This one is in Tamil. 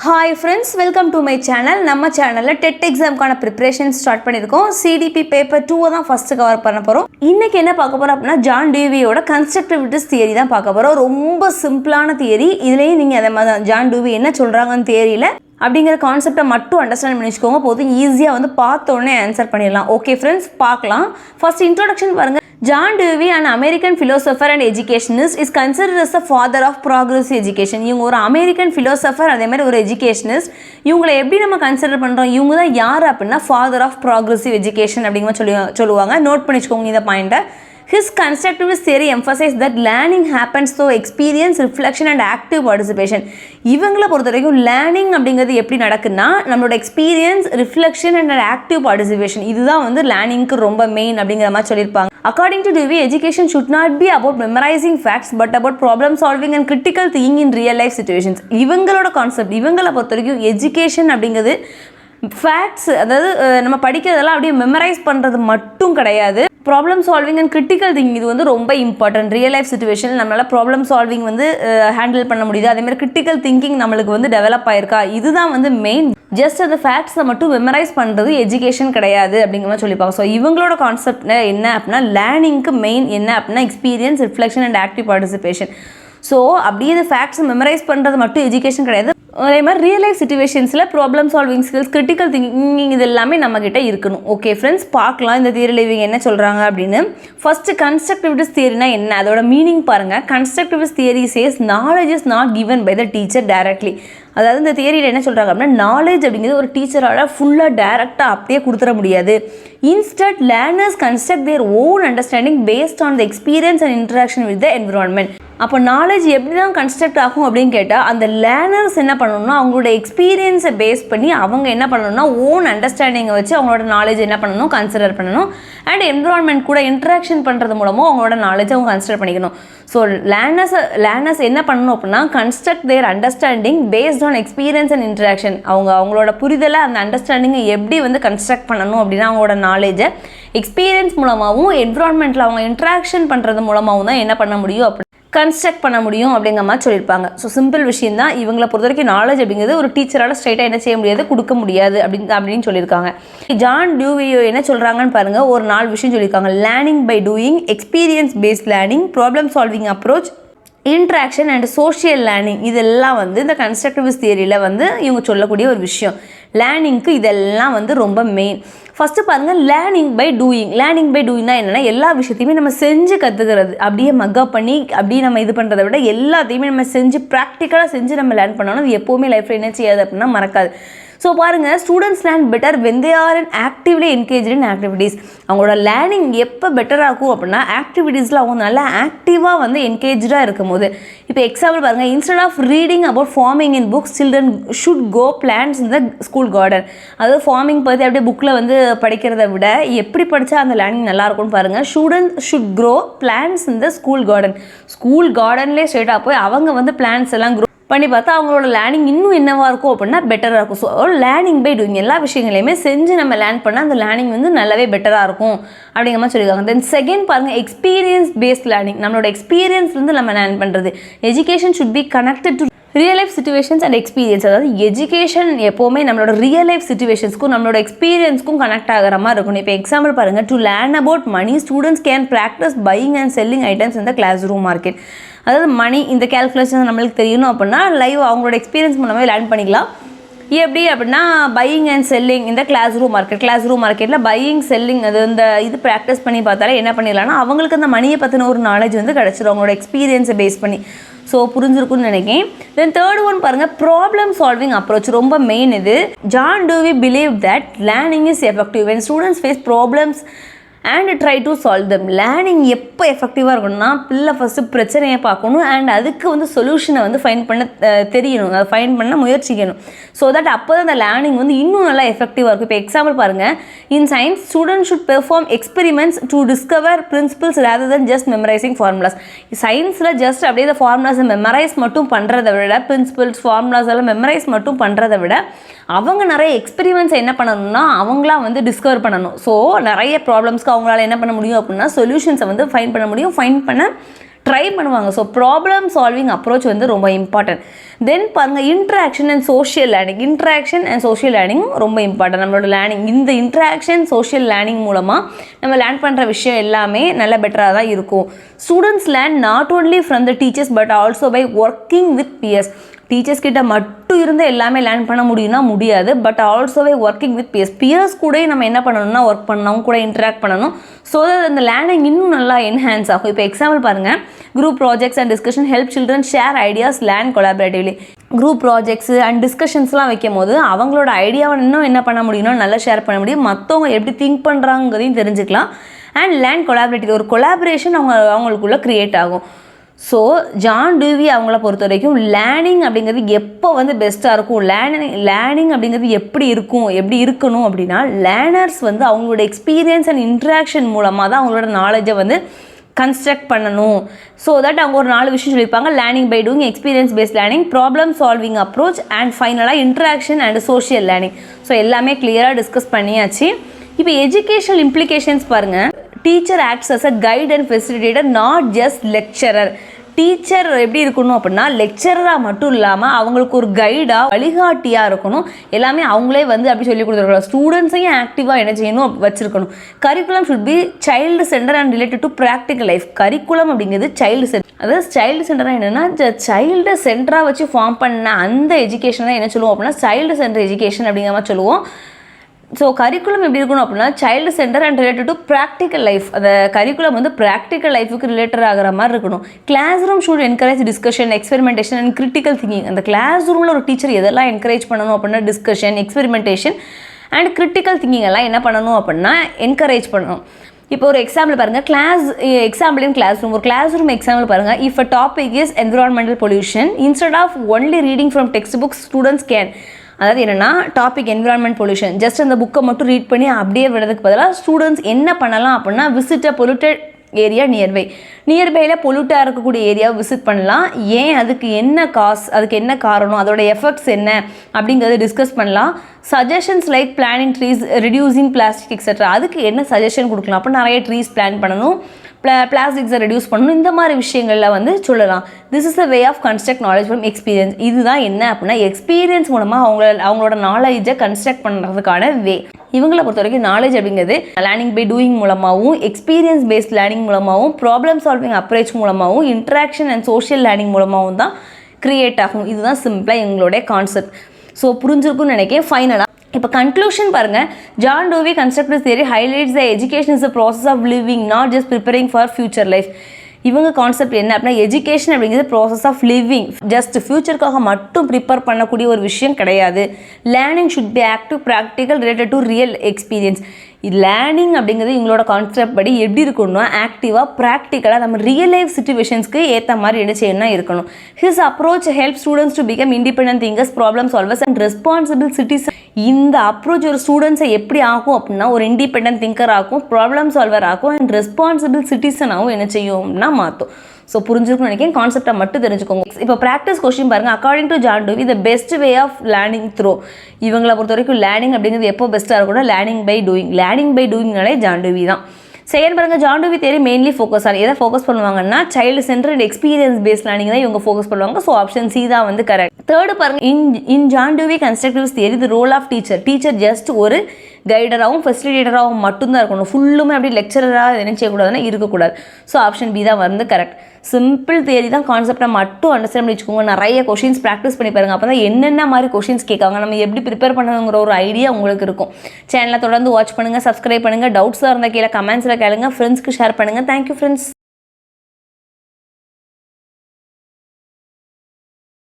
Hi friends, welcome to my channel. நம்ம சேனல்ல TET எக்ஸாம்க்கான ப்ரிப்பரேஷன் ஸ்டார்ட் பண்ணியிருக்கோம். CDP Paper 2 தான் ஃபர்ஸ்ட் கவர் பண்ண போறோம். இன்னைக்கு என்ன பார்க்க போறோம் அப்படின்னா ஜான் டியூவியோட கன்ஸ்ட்ரக்டிவிஸ்ட் தியரி தான் பார்க்க போறோம். ரொம்ப சிம்பிளான தியரி. இதுலயே நீங்க அதே மாதிரி ஜான் டியூவி என்ன சொல்றாங்கன்னு தெரியல அப்படிங்கிற கான்செப்டை மட்டும் அண்டர்ஸ்டாண்ட் பண்ணி வச்சுக்கோங்க. போதும் ஈஸியாக வந்து பார்த்த உடனே ஆன்சர் பண்ணிடலாம். ஓகே ஃப்ரெண்ட்ஸ், பார்க்கலாம். ஃபர்ஸ்ட் இன்ட்ரோடக்ஷன் பாருங்க. John Dewey, an American philosopher and educationist, is considered as the father of progressive education. இவங்க ஒரு அமெரிக்கன் ஃபிலோசஃபர், அதே மாதிரி ஒரு எஜுகேஷனிஸ்ட். இவங்களை எப்படி நம்ம கன்சிடர் பண்ணுறோம்? இவங்க தான் யார் அப்படின்னா ஃபாதர் ஆஃப் ப்ராக்ரெசிவ் எஜுகேஷன் அப்படிங்கிற சொல்லுவாங்க. நோட் பண்ணி வச்சுக்கோங்க இந்த பாயிண்ட்டை. His constructivist theory emphasizes that learning happens through experience, reflection and active participation. இவங்களை பொறுத்த வரைக்கும் லேர்னிங் அப்படிங்கிறது எப்படி நடக்குன்னா நம்மளோட experience, reflection and active participation, இதுதான் வந்து லேர்னிங்க்கு ரொம்ப மெயின் அப்படிங்கிற மாதிரி சொல்லியிருப்பாங்க. According to Dewey, education should not be about memorizing facts but about problem solving and critical thinking in real life situations. இவங்களோட கான்செப்ட், இவங்களை பொறுத்த வரைக்கும் எஜுகேஷன் அப்படிங்கிறது ஃபேக்ட்ஸ், அதாவது நம்ம படிக்கிறதெல்லாம் அப்படியே மெமரைஸ் பண்ணுறது மட்டும் கிடையாது. Problem solving and critical thinking இது வந்து ரொம்ப இம்பார்ட்டன்ட். ரியல் லைஃப் சுச்சுவேஷன் நம்மளால் ப்ராப்ளம் சால்விங் வந்து ஹேண்டில் பண்ண முடியுது. அதேமாதிரி கிரிட்டிக்கல் திங்கிங் நம்மளுக்கு வந்து டெவலப் ஆயிருக்கா, இதுதான் வந்து மெயின். ஜஸ்ட் அந்த ஃபேக்ட்ஸை மட்டும் மெமரைஸ் பண்ணுறது எஜுகேஷன் கிடையாது அப்படிங்கிற மாதிரி சொல்லிப்பாங்க. ஸோ இவங்களோட கான்செப்ட் என்ன அப்படின்னா லேர்னிங்க்கு மெயின் என்ன அப்படின்னா experience, reflection and active participation. So அப்படியே இந்த ஃபேக்ட்ஸை மெமரைஸ் பண்ணுறது மட்டும் எஜுகேஷன் கிடையாது. அதே மாதிரி ரியல் லைஃப் சிச்சுவேஷன்ஸில் problem solving skills, critical thinking இது எல்லாமே நம்மக்கிட்ட இருக்கணும். ஓகே ஃப்ரெண்ட்ஸ், பார்க்கலாம் இந்த தியரியில் இவங்க என்ன சொல்கிறாங்க அப்படின்னு. ஃபர்ஸ்ட் கன்ஸ்ட்ரக்டிவிஸ்ட் தியரினா என்ன, அதோட மீனிங் பாருங்கள். Constructivist theory says knowledge is not given by the teacher directly. அதாவது இந்த தியரியில் என்ன சொல்கிறாங்க அப்படின்னா நாலேஜ் அப்படிங்கிறது ஒரு டீச்சரால் ஃபுல்லாக டைரெக்டாக அப்படியே கொடுத்துட முடியாது. Instead learners construct their own understanding based on the experience and interaction with the environment. அப்போ நாலேஜ் எப்படி தான் கன்ஸ்ட்ரக்ட் ஆகும் அப்படின்னு கேட்டால் அந்த லேர்னர்ஸ் என்ன பண்ணணும்னா அவங்களோட எக்ஸ்பீரியன்ஸை பேஸ் பண்ணி அவங்க என்ன பண்ணணும்னா ஓன் அண்டர்ஸ்டாண்டிங்கை வச்சு அவங்களோட நாலேஜ் என்ன பண்ணணும், கன்சிடர் பண்ணணும். அண்ட் என்விரான்மெண்ட் கூட இன்ட்ராக்ஷன் பண்ணுறது மூலமாக அவங்களோட நாலேஜை அவங்க கன்சிடர் பண்ணிக்கணும். ஸோ லேர்னர்ஸ் என்ன பண்ணணும் அப்படின்னா construct their understanding based on experience and interaction. அவங்களோட புரிதலை, அந்த அண்டர்ஸ்டாண்டிங்கை எப்படி வந்து கன்ஸ்ட்ரக்ட் பண்ணணும் அப்படின்னா அவங்களோட நாலேஜை எக்ஸ்பீரியன்ஸ் மூலமாகவும் என்விரான்மெண்ட்டில் அவங்க இன்ட்ராக்ஷன் பண்ணுறது மூலமாகவும் தான் என்ன பண்ண முடியும் அப்படி கன்ஸ்ட்ரக்ட் பண்ண முடியும் அப்படிங்கிற மாதிரி சொல்லியிருப்பாங்க. ஸோ சிம்பிள் விஷயம் தான். இவங்களை பொறுத்த வரைக்கும் நாலேஜ் அப்படிங்கிறது ஒரு டீச்சரால் ஸ்ட்ரைட்டாக என்ன செய்ய முடியாது, கொடுக்க முடியாது அப்படின்னு சொல்லியிருக்காங்க. ஜான் டியூவியோ என்ன சொல்கிறாங்கன்னு பாருங்கள். ஒரு 4 விஷயம் சொல்லியிருக்காங்க. Learning by doing, experience based learning, problem solving approach, interaction and social learning. இதெல்லாம் வந்து இந்த கன்ஸ்ட்ரக்டிவிஸ்ட் தியரியில் வந்து இவங்க சொல்லக்கூடிய ஒரு விஷயம். லேர்னிங்க்கு இதெல்லாம் வந்து ரொம்ப மெயின். ஃபஸ்ட்டு பாருங்கள், learning by doing. Learning by டூயிங்னா என்னென்னா எல்லா விஷயத்தையுமே நம்ம செஞ்சு கற்றுக்கிறது. அப்படியே மக்கப் பண்ணி அப்படியே நம்ம இது பண்ணுறதை விட எல்லாத்தையுமே நம்ம செஞ்சு ப்ராக்டிக்கலாக செஞ்சு நம்ம லேர்ன் பண்ணோன்னா அது எப்போவுமே லைஃப்பில் என்ன செய்யாது அப்படின்னா மறக்காது. ஸோ பாருங்கள், students learn better when they are in actively engage in activities. அவங்களோட லேர்னிங் எப்போ பெட்டராக இருக்கும் அப்படின்னா ஆக்டிவிட்டீஸில் அவங்க நல்லா ஆக்டிவாக வந்து என்கேஜாக இருக்கும் போது. இப்போ எக்ஸாம்பிள் பாருங்கள், instead of reading about farming in books, children should go plants in the school garden. அதாவது ஃபார்மிங் பற்றி அப்படியே புக்கில் வந்து படிக்கிறத விட எப்படி படித்தா அந்த லேர்னிங் நல்லாயிருக்கும்னு பாருங்கள். Students should grow plants in the school garden. School கார்டன்லேயே ஸ்ட்ரெயிட்டாக போய் அவங்க வந்து பிளான்ஸ் எல்லாம் க்ரோ பண்ணி பார்த்தா அவங்களோட லேர்னிங் இன்னும் என்னவாக இருக்கும் அப்படின்னா பெட்டராக இருக்கும். ஸோ லேர்னிங் பை டூயிங், எல்லா விஷயங்களையுமே செஞ்சு நம்ம லேர்ன் பண்ணால் அந்த லேர்னிங் வந்து நல்லாவே பெட்டராக இருக்கும் அப்படிங்கிற மாதிரி சொல்லியிருக்காங்க. தென் செகண்ட் பாருங்கள், எக்ஸ்பீரியன்ஸ் பேஸ்ட் லேர்னிங். நம்மளோட எக்ஸ்பீரியன்ஸ்லேருந்து நம்ம லேர்ன் பண்ணுறது. Education should be connected to real life situations and experience. அதாவது எஜுகேஷன் எப்போவுமே நம்மளோட ரியல் லைஃப் சிச்சுவேஷன்ஸ்க்கும் நம்மளோட எக்ஸ்பீரியன்ஸ்க்கும் கனெக்ட் ஆகிற மாதிரி இருக்கணும். இப்போ எக்ஸாம்பிள் பாருங்கள், to learn about money students can practise buying and selling items in the classroom market. அதாவது மணி இந்த கேல்குலேஷன் நம்மளுக்கு தெரியணும் அப்படின்னா லைவ் அவங்களோட எக்ஸ்பீரியன்ஸ் மூலமாக லேர்ன் பண்ணிக்கலாம். எப்படி அப்படின்னா பையிங் அண்ட் செல்லிங் இந்த கிளாஸ் ரூம் மார்க்கெட்டில் பையிங் செல்லிங் அது இந்த இது ப்ராக்டிஸ் பண்ணி பார்த்தாலே என்ன பண்ணிடலாம்னா அவங்களுக்கு அந்த மணியை பற்றின ஒரு நாலேஜ் வந்து கிடச்சிடும் அவங்களோட எக்ஸ்பீரியன்ஸை பேஸ் பண்ணி. ஸோ புரிஞ்சிருக்குன்னு நினைக்கிறேன். தென் தேர்ட் ஒன் பாருங்கள், ப்ராப்ளம் சால்விங் அப்ரோச். ரொம்ப மெயின் இது. John Dewey believe that learning is effective when students face problems and try to solve them. Learning எப்போ எஃபெக்டிவாக இருக்கணும்னா பிள்ளை ஃபஸ்ட்டு பிரச்சனையை பார்க்கணும் அண்ட் அதுக்கு வந்து சொல்யூஷனை வந்து ஃபைண்ட் பண்ண தெரியணும், அதை ஃபைண்ட் பண்ண முயற்சிக்கணும். ஸோ தட் அப்போ தான் அந்த லேர்னிங் வந்து இன்னும் நல்லா எஃபெக்டிவாக இருக்கும். இப்போ எக்ஸாம்பிள் பாருங்கள், in science student should perform experiments to discover principles rather then just memorising formulas. சயின்ஸில் ஜஸ்ட் அப்படியே இந்த ஃபார்முலாஸை மெமரைஸ் மட்டும் பண்ணுறதை விட, பிரின்சிபல்ஸ் ஃபார்முலாஸ் எல்லாம் மெமரைஸ் மட்டும் பண்ணுறதை விட அவங்க நிறைய எக்ஸ்பெரிமெண்ட்ஸ் என்ன பண்ணணும்னா அவங்களாம் வந்து டிஸ்கவர் பண்ணணும். ஸோ நிறைய ப்ராப்ளம்ஸ்க்கு அவங்களால என்ன பண்ண முடியும் அப்படின்னா சொல்யூஷன்ஸை வந்து ஃபைண்ட் பண்ண முடியும். ஃபைண்ட் பண்ண ட்ரை பண்ணுவாங்க. ஸோ ப்ராப்ளம் சால்விங் அப்ரோச் வந்து ரொம்ப இம்பார்ட்டன்ட். தென் பாருங்கள், இன்ட்ராக்ஷன் அண்ட் சோஷியல் லேர்னிங் ரொம்ப இம்பார்ட்டன்ட். நம்மளோட லேர்னிங், இந்த இன்ட்ராக்ஷன் சோஷியல் லேர்னிங் மூலமாக நம்ம லேர்ன் பண்ணுற விஷயம் எல்லாமே நல்ல பெட்டராக தான் இருக்கும். Students learn not only from the teachers but also by working with peers. Teachers கிட்ட மட்டும் இருந்து எல்லாமே லேர்ன் பண்ண முடியும்னா முடியாது. But also by working with peers கூட நம்ம என்ன பண்ணணும்னா ஒர்க் பண்ணணும், அவங்க கூட இன்ட்ராக்ட் பண்ணணும். ஸோ அந்த லேர்னிங் இன்னும் நல்லா என்ஹான்ஸ் ஆகும். இப்போ எக்ஸாம்பிள் பாருங்கள், group projects and discussion help children share ideas, learn collaboratively. Group projects and டிஸ்கஷன்ஸ்லாம் வைக்கும் போது அவங்களோட ஐடியாவை இன்னும் என்ன பண்ண முடியும்னா நல்லா ஷேர் பண்ண முடியும். மற்றவங்க எப்படி திங்க் பண்ணுறாங்கிறதையும் தெரிஞ்சுக்கலாம். அண்ட் லேர்ன் கொலாபரேட்டிவ், ஒரு கொலாபரேஷன் அவங்களுக்குள்ளே க்ரியேட் ஆகும். ஸோ ஜான் டியூவி அவங்கள பொறுத்த வரைக்கும் லேர்னிங் அப்படிங்கிறது எப்போ வந்து பெஸ்ட்டாக இருக்கும், லேர்னிங் அப்படிங்கிறது எப்படி இருக்கணும் அப்படின்னா, லேர்னர்ஸ் வந்து அவங்களோட எக்ஸ்பீரியன்ஸ் அண்ட் இன்ட்ராக்ஷன் மூலமாக தான் அவங்களோட நாலேஜை வந்து கன்ஸ்ட்ரக்ட் பண்ணணும். ஸோ தட் அவங்க ஒரு 4 விஷயம் சொல்லியிருப்பாங்க. Learning by doing, experience based learning, problem solving approach and ஃபைனலாக interaction and social learning. So எல்லாமே கிளியராக டிஸ்கஸ் பண்ணியாச்சு. இப்போ எஜுகேஷனல் இம்ப்ளிகேஷன்ஸ் பாருங்கள். Teacher acts as a guide and facilitator, not just lecturer. Teacher எப்படி இருக்கணும் அப்படின்னா, லெக்சரராக மட்டும் இல்லாமல் அவங்களுக்கு ஒரு கைடாக, வழிகாட்டியாக இருக்கணும். எல்லாமே அவங்களே வந்து அப்படி சொல்லி கொடுத்துருக்கணும். ஸ்டூடெண்ட்ஸையும் ஆக்டிவாக என்ன செய்யணும் வச்சுருக்கணும். Curriculum should be child centre and related to practical life. Curriculum அப்படிங்கிறது சைல்டு சென்டர். அதாவது சைல்டு சென்டராக என்னென்னா, சைல்டு சென்டராக வச்சு ஃபார்ம் பண்ண அந்த எஜுகேஷன் தான் என்ன சொல்லுவோம் அப்படின்னா சைல்டு சென்டர் எஜுகேஷன் அப்படிங்கிற மாதிரி சொல்லுவோம். ஸோ கரிக்குலம் எப்படி இருக்கணும் அப்படின்னா, child centre and related to practical life. அந்த கரிக்குலம் வந்து ப்ராக்டிக்கல் லைஃபுக்கு ரிலேட்டட் ஆகிற மாதிரி இருக்கணும். Class room should encourage discussion, experimentation and critical thinking. அந்த கிளாஸ் ரூமில் ஒரு டீச்சர் எதெல்லாம் என்கரேஜ் பண்ணணும் அப்படின்னா, discussion, experimentation and critical thinking எல்லாம் என்ன பண்ணணும் அப்படின்னா என்கரேஜ் பண்ணணும். இப்போ ஒரு எக்ஸாம்பிள் பாருங்கள், கிளாஸ் ரூம். ஒரு கிளாஸ் ரூம் எக்ஸாம்பிள் பாருங்கள். If a topic is environmental pollution, instead of only reading from text books, students can, அதாவது என்னென்னா டாபிக் என்விரான்மெண்ட் பொல்யூஷன், ஜஸ்ட் அந்த புக்கை மட்டும் ரீட் பண்ணி அப்படியே விடுறதுக்கு பதிலாக ஸ்டூடெண்ட்ஸ் என்ன பண்ணலாம் அப்படின்னா, விசிட் அ பொல்யூட்டட் ஏரியா நியர்பையில் பொல்யூட்டாக இருக்கக்கூடிய ஏரியாவை விசிட் பண்ணலாம். ஏன், அதுக்கு என்ன காரணம், அதோட எஃபெக்ட்ஸ் என்ன அப்படிங்கிறத டிஸ்கஸ் பண்ணலாம். Suggestions like planning trees, reducing plastic etcetera. அதுக்கு என்ன சஜஷன் கொடுக்கலாம் அப்போ, நிறைய ட்ரீஸ் பிளான் பண்ணணும், பிளாஸ்டிக்ஸை ரெடியூஸ் பண்ணணும், இந்த மாதிரி விஷயங்களில் வந்து சொல்லலாம். This is a way of construct knowledge from experience. இதுதான் என்ன அப்படின்னா, எக்ஸ்பீரியன்ஸ் மூலமாக அவங்களோட நாலேஜை கன்ஸ்ட்ரக்ட் பண்ணுறதுக்கான வே. இவங்களை பொறுத்த வரைக்கும் நாலேஜ் அப்படிங்கிறது லேர்னிங் பை டூயிங் மூலமாகவும், எக்ஸ்பீரியன்ஸ் பேஸ்ட் லேர்னிங் மூலமாகவும், ப்ராப்ளம் சால்விங் அப்ரோச் மூலமாகவும், இன்ட்ராக்ஷன் அண்ட் சோஷியல் லேர்னிங் மூலமாகவும் தான் கிரியேட் ஆகும். இதுதான் சிம்பிளாக எங்களுடைய கான்செப்ட். ஸோ புரிஞ்சிருக்கும்னு நினைக்கிறேன். ஃபைனலாக இப்போ கன்க்ளூஷன் பாருங்கள். John Dewey constructive theory highlights the education is a process of living, not just preparing for future life. இவங்க கான்செப்ட் என்ன அப்படின்னா, எஜுகேஷன் அப்படிங்கிறது ப்ராசஸ் ஆஃப் லிவிங், ஜஸ்ட் ஃபியூச்சருக்காக மட்டும் ப்ரிப்பேர் பண்ணக்கூடிய ஒரு விஷயம் கிடையாது. Learning should be active, practical, related to real experience. Learning அப்படிங்கிறது எங்களோட கான்செப்ட் படி எப்படி இருக்கணும்னா, ஆக்டிவாக, ப்ராக்டிக்கலாக நம்ம ரியல் லைஃப் சிச்சுவேஷன்ஸ்க்கு ஏற்ற மாதிரி என்ன செய்யணும்னா இருக்கணும். His approach help students to become independent thinkers, problem solvers and responsible citizen. இந்த அப்ரோச் ஒரு ஸ்டூடெண்ட்ஸை எப்படி ஆகும் அப்படின்னா, ஒரு இண்டிபெண்டன்ட் திங்கர் ஆகும், ப்ராப்ளம் சால்வர் ஆகும் அண்ட் ரெஸ்பான்சிபிள் சிட்டிசனாகவும் என்ன செய்யும்னா மாற்றும். ஸோ புரிஞ்சுக்கணும்னு நினைக்கிறேன். கான்செப்டை மட்டும் தெரிஞ்சுக்கோங்க. இப்போ ப்ராக்டிஸ் கொஸ்டின் பாருங்கள். According to John Dewey the best way of learning through. இவங்களை பொறுத்த வரைக்கும் லேர்னிங் அப்படிங்கிறது எப்போ பெஸ்ட்டாக இருக்கும்னா, லேர்னிங் பை டூயிங்னாலே ஜான் டியூவி தான். செகண்ட் பாருங்கள், John Dewey theory mainly focus on எதை ஃபோக்கஸ் பண்ணுவாங்கன்னா, child centre and experience based learning தான் இவங்க ஃபோக்கஸ் பண்ணுவாங்க. ஸோ ஆப்ஷன் சி தான் வந்து கரெக்ட். தேர்டு பாருங்கள், in John Dewey constructivist theory the role of teacher just ஒரு கைடராகவும் ஃபெசிலிட்டேட்டராகவும் மட்டும்தான் இருக்கணும். ஃபுல்லுமே அப்படி லெக்சரராக என்ன செய்யக்கூடாதுன்னா இருக்கக்கூடாது. ஸோ ஆப்ஷன் பி தான் வந்து கரெக்ட். சிம்பிள் தியரி தான், கான்செப்டை மட்டும் அண்டர்ஸ்டாண்ட் பண்ணி வச்சுக்கோங்க. நிறைய கொஷின்ஸ் ப்ராக்டிஸ் பண்ணி பாருங்கள். அப்போ தான் என்னென்ன மாதிரி கொஷின்ஸ் கேட்காங்க, நம்ம எப்படி ப்ரிப்பேர் பண்ணுங்கிற ஒரு ஐடியா உங்களுக்கு இருக்கும். சேனலை தொடர்ந்து வாட்ச் பண்ணுங்கள், சப்ஸ்கிரைப் பண்ணுங்கள். டவுட்ஸாக இருந்தால் கீழே கமெண்ட்ஸில் கேளுங்க, ஃப்ரெண்ட்ஸ்க்கு ஷேர் பண்ணுங்கள். Thank you friends.